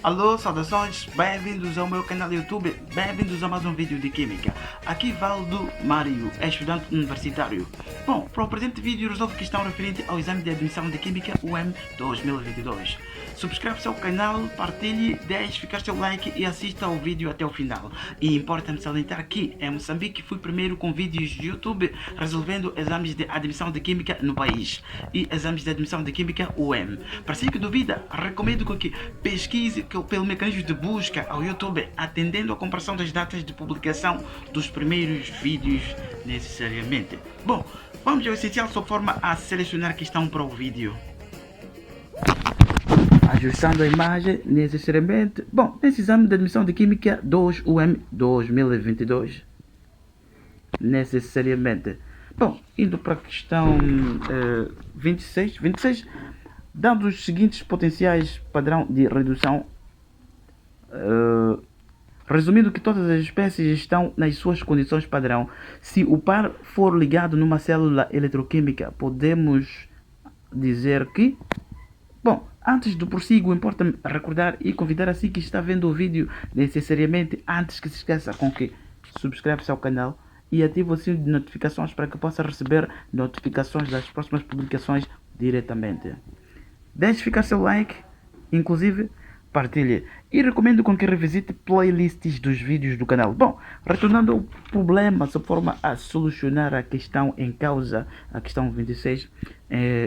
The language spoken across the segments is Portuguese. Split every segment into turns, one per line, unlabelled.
Alô, saudações, bem-vindos ao meu canal do YouTube, bem-vindos a mais um vídeo de Química. Aqui Valdo Mário, estudante universitário. Bom, para o presente vídeo resolvo questão referente ao exame de admissão de Química UEM 2022. Subscreve-se ao canal, partilhe, deixe ficar seu like e assista ao vídeo até o final. E importa-me salientar que em Moçambique fui primeiro com vídeos de YouTube resolvendo exames de admissão de Química no país e exames de admissão de Química UEM. Para si que duvida, recomendo que pesquise pelo mecanismo de busca ao YouTube, atendendo à comparação das datas de publicação dos primeiros vídeos necessariamente. Bom, vamos ao essencial sob forma a selecionar a questão para o vídeo. Ajustando a imagem necessariamente. Bom, nesse exame de admissão de Química 2 UEM 2022, necessariamente. Bom, indo para a questão 26, dando os seguintes potenciais padrão de redução. Resumindo que todas as espécies estão nas suas condições padrão. Se o par for ligado numa célula eletroquímica, podemos dizer que... Bom, antes do prossigo, importa-me recordar e convidar a si que está vendo o vídeo necessariamente, antes que se esqueça, com que subscreve-se ao canal e ative o sino de notificações para que possa receber notificações das próximas publicações diretamente. Deixe ficar seu like, inclusive partilhe, e recomendo com que revisite playlists dos vídeos do canal. Bom, retornando ao problema sob forma a solucionar a questão em causa, a questão 26,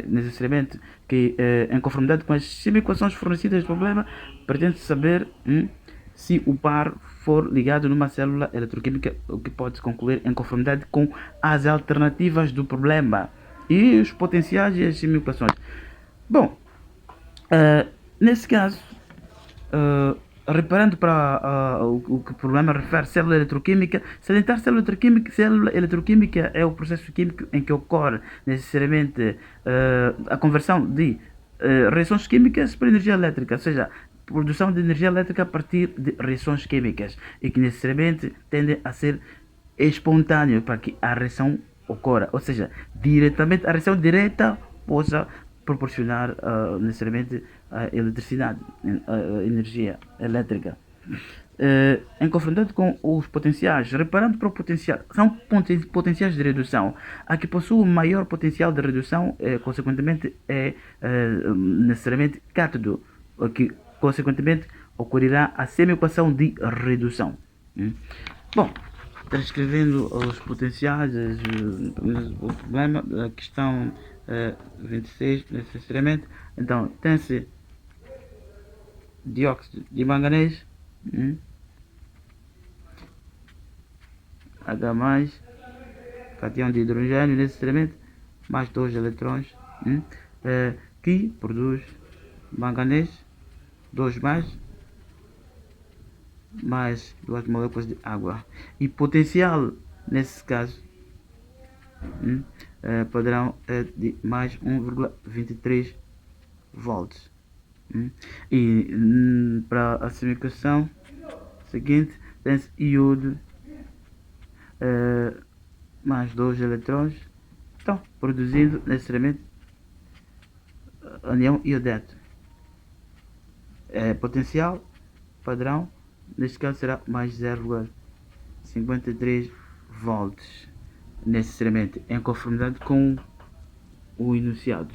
necessariamente que em conformidade com as equações fornecidas do problema, pretende saber se o par for ligado numa célula eletroquímica, o que pode concluir em conformidade com as alternativas do problema e os potenciais e as equações. Bom, nesse caso, reparando para o que o problema refere célula eletroquímica, salientar célula eletroquímica é o processo químico em que ocorre necessariamente a conversão de reações químicas para energia elétrica, ou seja, produção de energia elétrica a partir de reações químicas e que necessariamente tendem a ser espontâneas para que a reação ocorra, ou seja, diretamente a reação direta possa proporcionar necessariamente a eletricidade, a energia elétrica. Em confrontado com os potenciais, reparando para o potencial, são potenciais de redução. A que possui maior potencial de redução, consequentemente, é necessariamente cátodo, que consequentemente ocorrerá a semi-equação de redução. Bom, transcrevendo os potenciais, o problema, a questão 26 necessariamente, então tem-se dióxido de manganês, H+, cátion de hidrogênio necessariamente, mais 2 eletrões, que produz manganês, 2 mais 2 moléculas de água. E potencial, nesse caso, padrão é de mais 1,23 volts. E para a semicondução seguinte, tem-se iodo, mais 2 eletrões, então produzindo necessariamente anião iodato. Potencial padrão, neste caso será mais 0,53 volts, necessariamente em conformidade com o enunciado.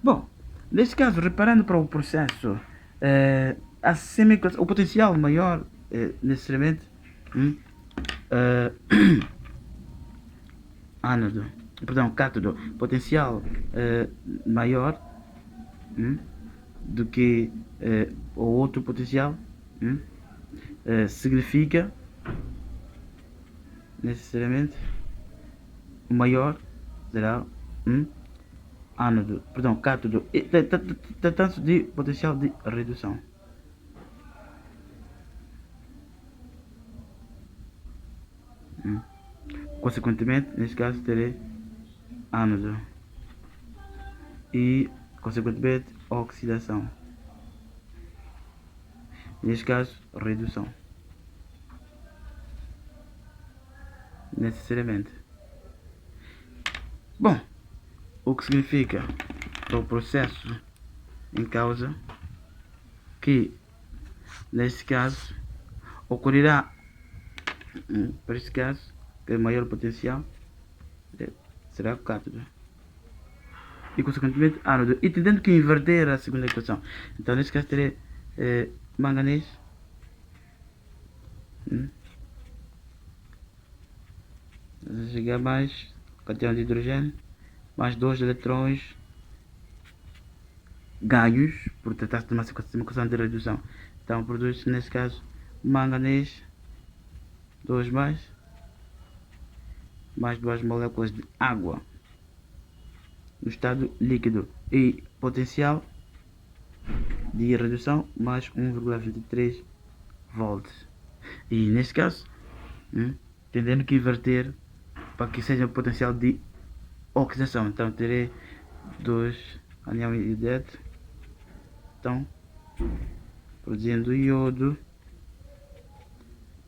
Bom, neste caso, reparando para o processo, o potencial maior, necessariamente, cátodo, potencial maior do que o outro potencial, significa necessariamente o maior será cátodo, tratando-se de potencial de redução. Consequentemente, neste caso terei ânodo e consequentemente oxidação, neste caso redução, necessariamente. Bom, o que significa para o processo em causa que neste caso, ocorrerá, para este caso, que é maior potencial, será cátodo. E consequentemente ánodo. E tentando que inverter a segunda equação. Então neste caso terei manganês. Chegar mais cátion de hidrogênio, mais 2 eletrões ganhos, por tratar-se de uma equação de redução. Então produz-se neste caso manganês 2 mais 2 moléculas de água no estado líquido e potencial de redução mais 1,23 volts. E neste caso, tendendo que inverter para que seja o potencial de oxidação. Então terei 2 anião iodeto, então produzindo iodo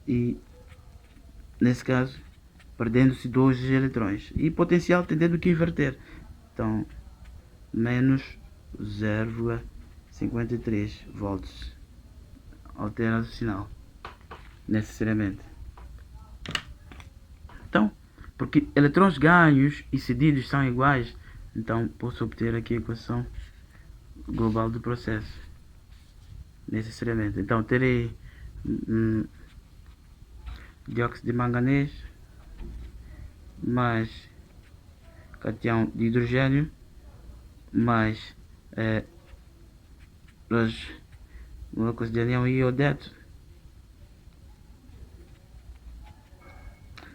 e nesse caso perdendo-se 2 eletrões e potencial tendendo que inverter. Então menos 0,53 volts, altera o sinal necessariamente. Então, porque eletrões ganhos e cedidos são iguais, então posso obter aqui a equação global do processo necessariamente. Então terei dióxido de manganês mais cátion de hidrogênio mais as moléculas de anião iodeto,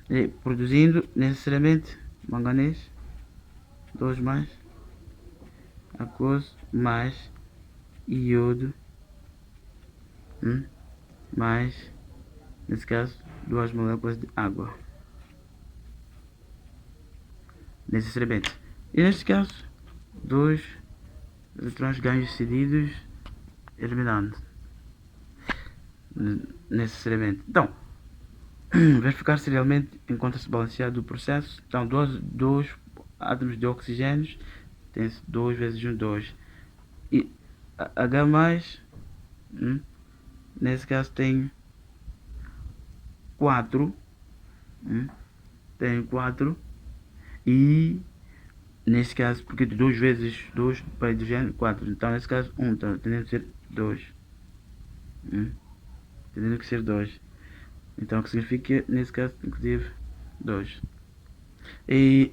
e produzindo necessariamente manganês 2 mais aquoso mais iodo mais, nesse caso, 2 moléculas de água necessariamente. E neste caso 2 eletrões ganhos cedidos eliminando necessariamente. Então verificar se realmente encontra-se balanceado o processo. Então 2 átomos de oxigênio tem 2 vezes 1, 2 e H mais, nesse caso tenho 4, tenho 4 e nesse caso, porque 2 vezes 2 para hidrogênio, 4, então nesse caso 1, então tendendo que ser 2, tendendo que ser 2, então o que significa que nesse caso inclusive 2 e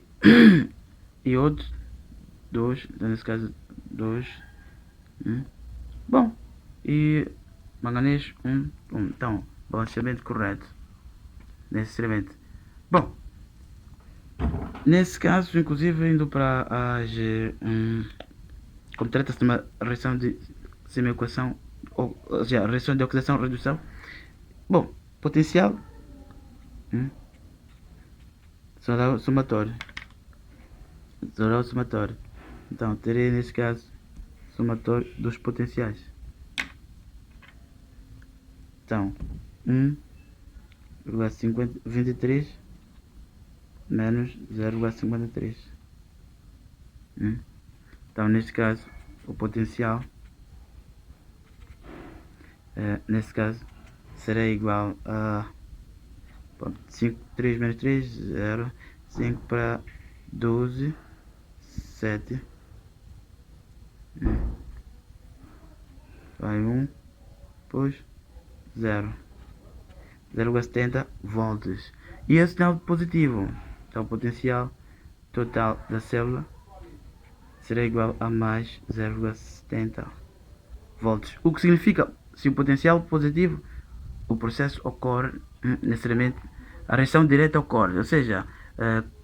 outro 2, então nesse caso 2, bom, e manganês 1, então balanceamento correto necessariamente. Bom, nesse caso, inclusive indo para as como trata-se de uma reação de semi-equação, ou seja, reação de oxidação-redução, bom, potencial será o somatório, então terei nesse caso somatório dos potenciais. Então 1,23 menos 0,53. Então neste caso o potencial nesse caso será igual a 3 menos 3, 0, 5 para 12, 7, vai 1, depois 0, 0,70 volts. E é sinal positivo. Então o potencial total da célula será igual a mais 0,70 volts. O que significa, se o potencial positivo, o processo ocorre necessariamente, a reação direta ocorre, ou seja,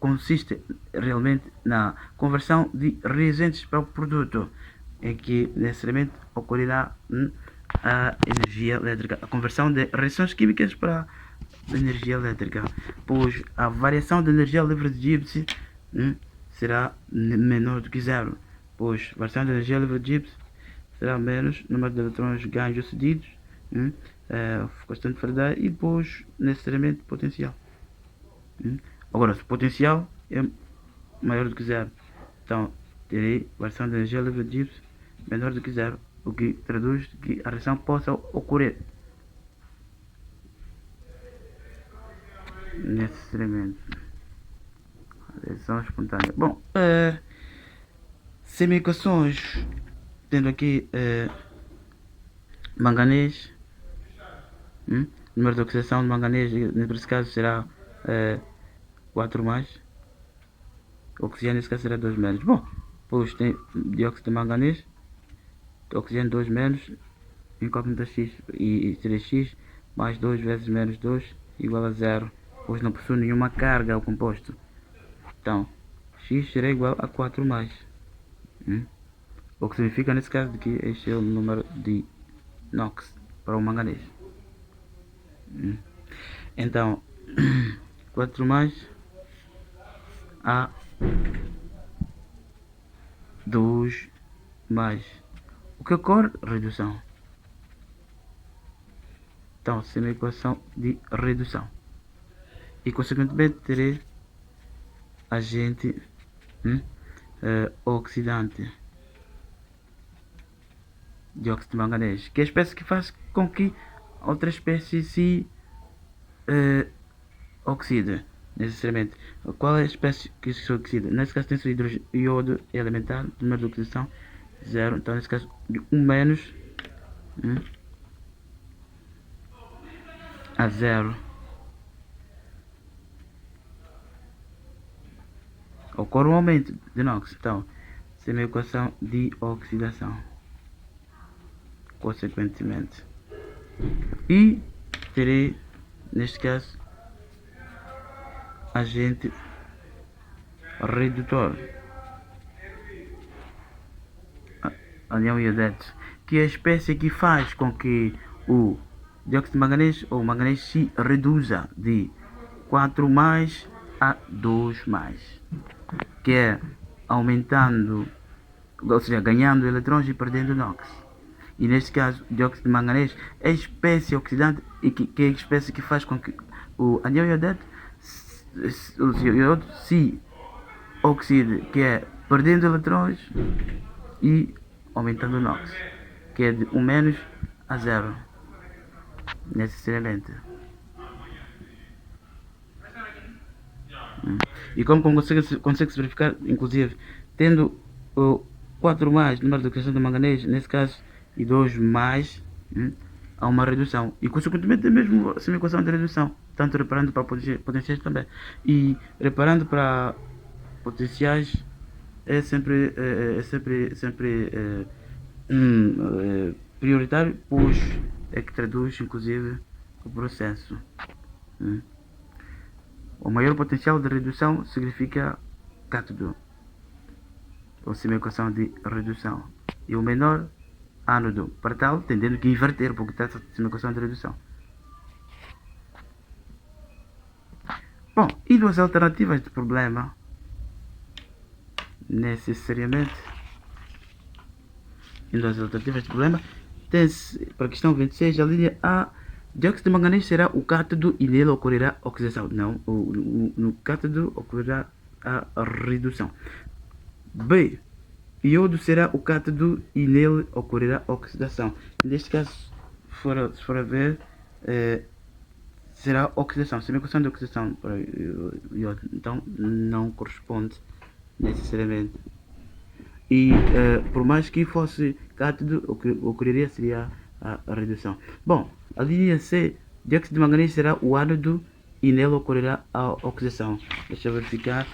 consiste realmente na conversão de reagentes para o produto, em que necessariamente ocorrerá a energia elétrica, a conversão de reações químicas para energia elétrica, pois a variação da energia livre de Gibbs será menor do que zero, pois a variação da energia livre de Gibbs será menos número de eletrões ganhos ou cedidos, constante de Faraday e depois necessariamente potencial. Agora, se o potencial é maior do que zero, então terei variação da energia livre de Gibbs menor do que zero, o que traduz que a reação possa ocorrer necessariamente. Reação espontânea. Bom, semi-equações, tendo aqui manganês, número de oxidação de manganês, nesse caso será 4 mais, oxigênio nesse caso será 2 menos. Bom, depois tem dióxido de manganês, oxigênio 2 menos, incógnita x e 3x mais 2 vezes menos 2 igual a 0, pois não possui nenhuma carga ao composto. Então, x será igual a 4 mais. O que significa nesse caso de que este é o número de NOx para o manganês. Então, 4 mais a 2 mais. O que ocorre? Redução. Então, se é uma equação de redução. E consequentemente terei agente oxidante, dióxido de manganês, que é a espécie que faz com que outra espécie se oxida necessariamente. Qual é a espécie que se oxida? Nesse caso tem-se o iodo elementar, número de oxidação 0, então nesse caso 1 menos a 0. Ocorre um aumento de NOx, então se é uma equação de oxidação, consequentemente. E terei, neste caso, agente redutor, anião iodeto, que é a espécie que faz com que o dióxido de manganês ou manganês se reduza de 4 mais a 2 mais, que é aumentando, ou seja, ganhando eletrões e perdendo NOx. E neste caso, o dióxido de manganês é a espécie oxidante e que é a espécie que faz com que o anião iodeto se oxide, que é perdendo eletrões e aumentando o NOx, que é de 1 menos a 0, necessariamente. E como consegue-se verificar, inclusive, tendo o 4 mais número de oxidação do manganês, nesse caso, e 2 mais, há uma redução. E consequentemente é mesmo a equação de redução, tanto reparando para potenciais também. E reparando para potenciais é sempre prioritário, pois é que traduz inclusive o processo. O maior potencial de redução significa cátodo, ou seja, uma equação de redução, e o menor ánodo, para tal tendendo que inverter, porque trata-se de uma equação de redução. Bom, e duas alternativas de problema, necessariamente, em duas alternativas de problema, tem-se, para a questão 26, a linha A, dióxido de manganês será o cátodo e nele ocorrerá oxidação. Não, no cátodo ocorrerá a redução. B, iodo será o cátodo e nele ocorrerá oxidação. Neste caso, se for a ver, será oxidação. Se a equação de oxidação para iodo, então não corresponde necessariamente. E por mais que fosse cátodo, o que ocorreria seria a redução. Bom, a linha C, dióxido de manganês será o ánodo e nele ocorrerá a oxidação. Deixa eu verificar.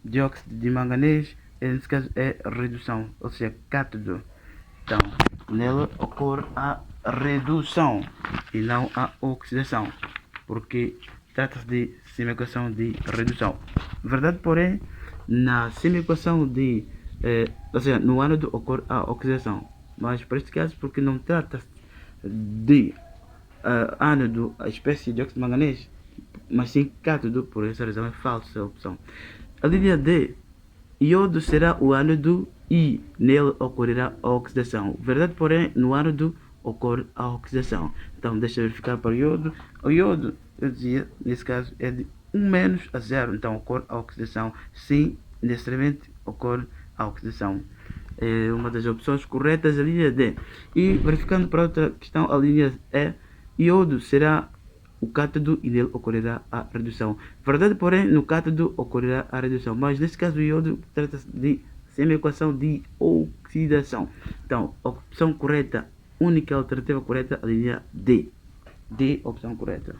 Dióxido de manganês, nesse caso é redução, ou seja, cátodo. Então, nele ocorre a redução e não a oxidação, porque trata-se de semi-equação de redução. Verdade, porém, na semi-equação de ou seja, no ánodo ocorre a oxidação, mas para este caso, porque não trata-se de ánodo, a espécie de dióxido de manganês, mas sim cátodo, por essa razão é falsa a opção. A linha D, iodo será o ánodo e nele ocorrerá a oxidação. Verdade, porém, no ánodo ocorre a oxidação. Então, deixa eu verificar para o iodo. O iodo, eu dizia, nesse caso, é de 1 menos a 0. Então, ocorre a oxidação. Sim, necessariamente ocorre a oxidação. é uma das opções corretas, a linha D. E verificando para outra questão, a linha E, iodo será o cátodo e nele ocorrerá a redução. Verdade, porém, no cátodo ocorrerá a redução, mas neste caso o iodo trata-se de uma equação de oxidação. Então, a opção correta, única alternativa correta, a linha D. D, opção correta.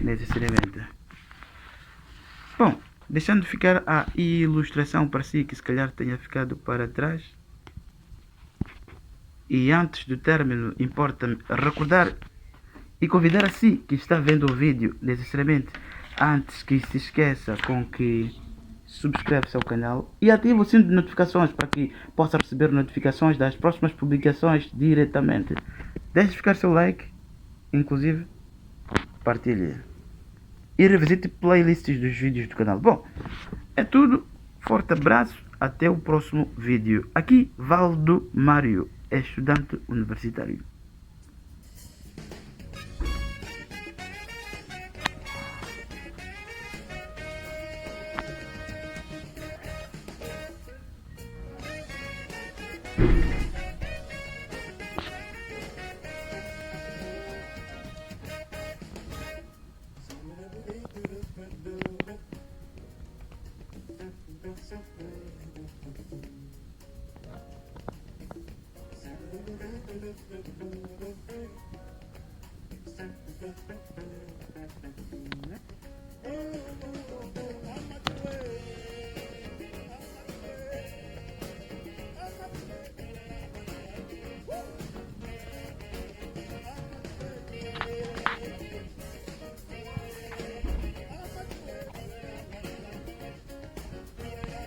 Necessariamente. Bom, deixando ficar a ilustração para si, que se calhar tenha ficado para trás. E antes do término, importa-me recordar e convidar a si que está vendo o vídeo, necessariamente, antes que se esqueça, com que subscreve-se ao canal e ative o sino de notificações para que possa receber notificações das próximas publicações diretamente. Deixe ficar seu like, inclusive partilhe e revisite playlists dos vídeos do canal. Bom, é tudo. Forte abraço, até o próximo vídeo. Aqui Valdo Mário, estudante universitário.